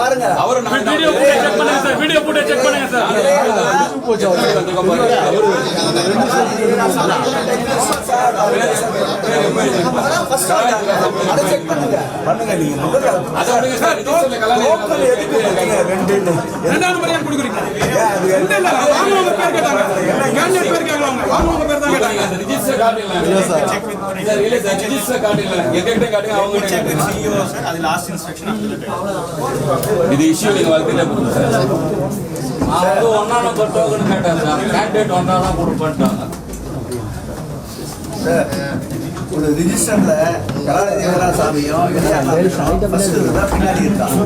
பாருங்க. வீடியோ போட்டு செக் பண்ணுங்க சார். பண்ணுங்க நீங்க ரெண்டாவது முறையா கொடுக்குறீங்க. இது இஷ்யூ நீங்க வாழ்க்கையில ஒன்னா நம்பர் டோக்கன் கேட்டாங்க சார். கேண்டிடேட் ஒன்னா தான் கொடுப்பாங்க. ஒரு ரிஜிஸ்டர்ல கலாநிதி சாமியும் பின்னாடி இருக்காங்க.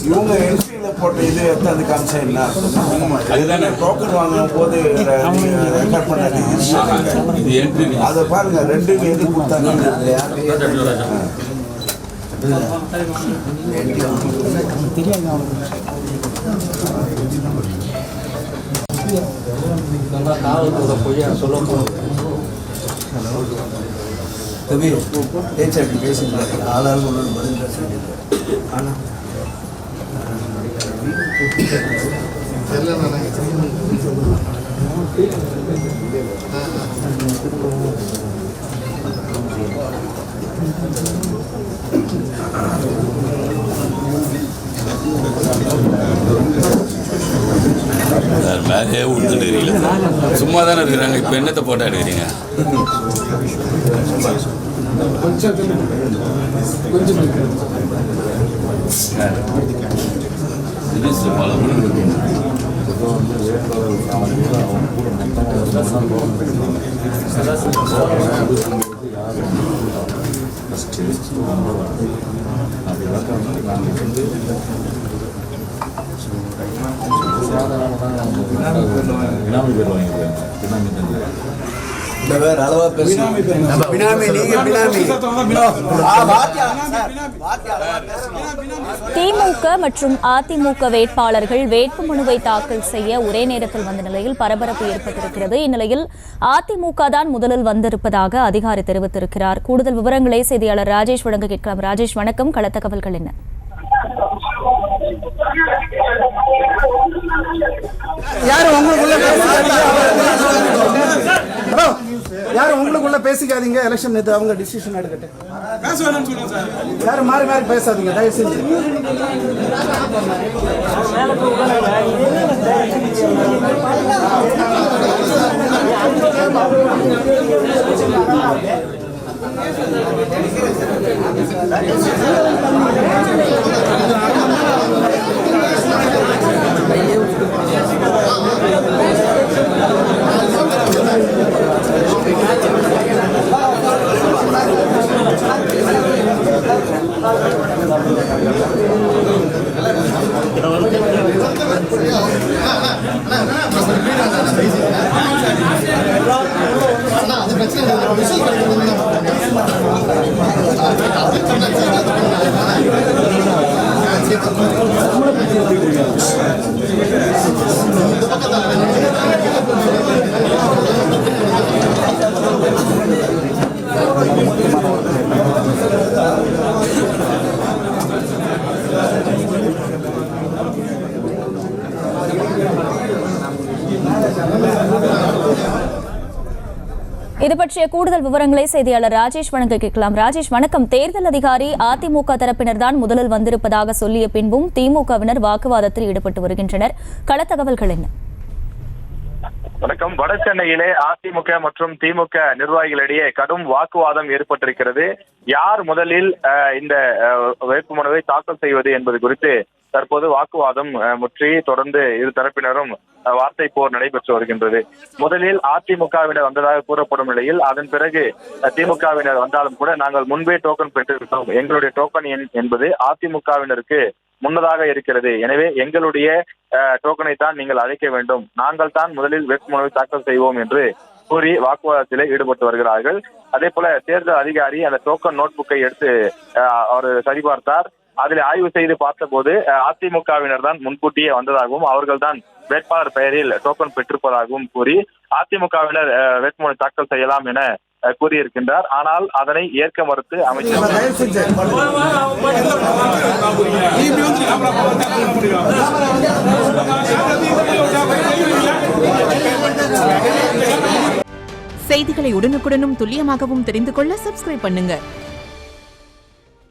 இவங்க என்ட்ரியில போட்ட இது எத்தனை காமிச்சா என்ன அதுதானே டோக்கன் வாங்கும் போது ரெக்கார்ட் பண்ண அதை பாருங்க. ரெண்டு எது கொடுத்தாங்க காவல்துறை பொய்யா சொல்ல பேச்சு பேசிட்டு ஆளாளுக்கு ஒன்று பதில் பேச ஆனால் மேலே விட்டுட்டு இருக்கீங்களா? சும்மா தானே இருக்கிறாங்க. இப்போ என்னத்தை போட்டா எடுக்கிறீங்க? அளவா திமுக மற்றும் அதிமுக வேட்பாளர்கள் வேட்புமனுவை தாக்கல் செய்ய ஒரே நேரத்தில் வந்த நிலையில் பரபரப்பு ஏற்பட்டிருக்கிறது. இந்நிலையில் அதிமுக தான் முதலில் வந்திருப்பதாக அதிகாரி தெரிவித்திருக்கிறார். கூடுதல் விவரங்களை செய்தியாளர் ராஜேஷ் வழங்க கேட்கலாம். ராஜேஷ் வணக்கம். கள தகவல்கள் என்ன? யாரும் உங்களுக்குள்ள பேசிக்காதீங்க. எலெக்ஷன் நேற்று அவங்க டிசிஷன் எடுக்கட்டு. யாரும் மாறி மாறி பேசாதீங்க தயவு செஞ்சு. இது பற்றிய கூடுதல் விவரங்களை செய்தியாளர் ராஜேஷ் வழங்க கேட்கலாம். ராஜேஷ் வணக்கம். தேர்தல் அதிகாரி அதிமுக தரப்பினர் தான் முதலில் வந்திருப்பதாக சொல்லிய பின்பும் திமுகவினர் வாக்குவாதத்தில் ஈடுபட்டு வருகின்றனர். கள தகவல்கள் என்ன? வணக்கம். வட சென்னையிலே அதிமுக மற்றும் திமுக நிர்வாகிகளிடையே கடும் வாக்குவாதம் ஏற்பட்டிருக்கிறது. யார் முதலில் இந்த வேட்புமனுவை தாக்கல் செய்வது என்பது குறித்து தற்போது வாக்குவாதம் முற்றி தொடர்ந்து இரு தரப்பினரும் வார்த்தை போர் நடைபெற்று வருகின்றது. முதலில் அதிமுகவினர் வந்ததாக கூறப்படும் நிலையில் அதன் பிறகு திமுகவினர் வந்தாலும் கூட நாங்கள் முன்பே டோக்கன் பெற்றிருக்கிறோம், எங்களுடைய டோக்கன் எண் என்பது அதிமுகவினருக்கு முன்னதாக இருக்கிறது, எனவே எங்களுடைய டோக்கனை தான் நீங்கள் அழைக்க வேண்டும், நாங்கள் தான் முதலில் வேட்புமனுவை தாக்கல் செய்வோம் என்று கூறி வாக்குவாதத்திலே ஈடுபட்டு வருகிறார்கள். அதே போல தேர்தல் அதிகாரி அந்த டோக்கன் நோட் புக்கை எடுத்து அவர் சரிபார்த்தார். அதில் ஆய்வு செய்து பார்த்தபோது அதிமுகவினர் தான் முன்கூட்டியே வந்ததாகவும் அவர்கள் தான் வேட்பாளர் பெயரில் டோக்கன் பெற்றிருப்பதாகவும் கூறி அதிமுகவினர் வேட்புமனு தாக்கல் செய்யலாம் என கூறியிருக்கின்றார். ஆனால் அதனை ஏற்க மறுத்து அமைச்சர் செய்திகளை உடனுக்குடனும் துல்லியமாகவும் தெரிந்து கொள்ள சப்ஸ்கிரைப் பண்ணுங்க.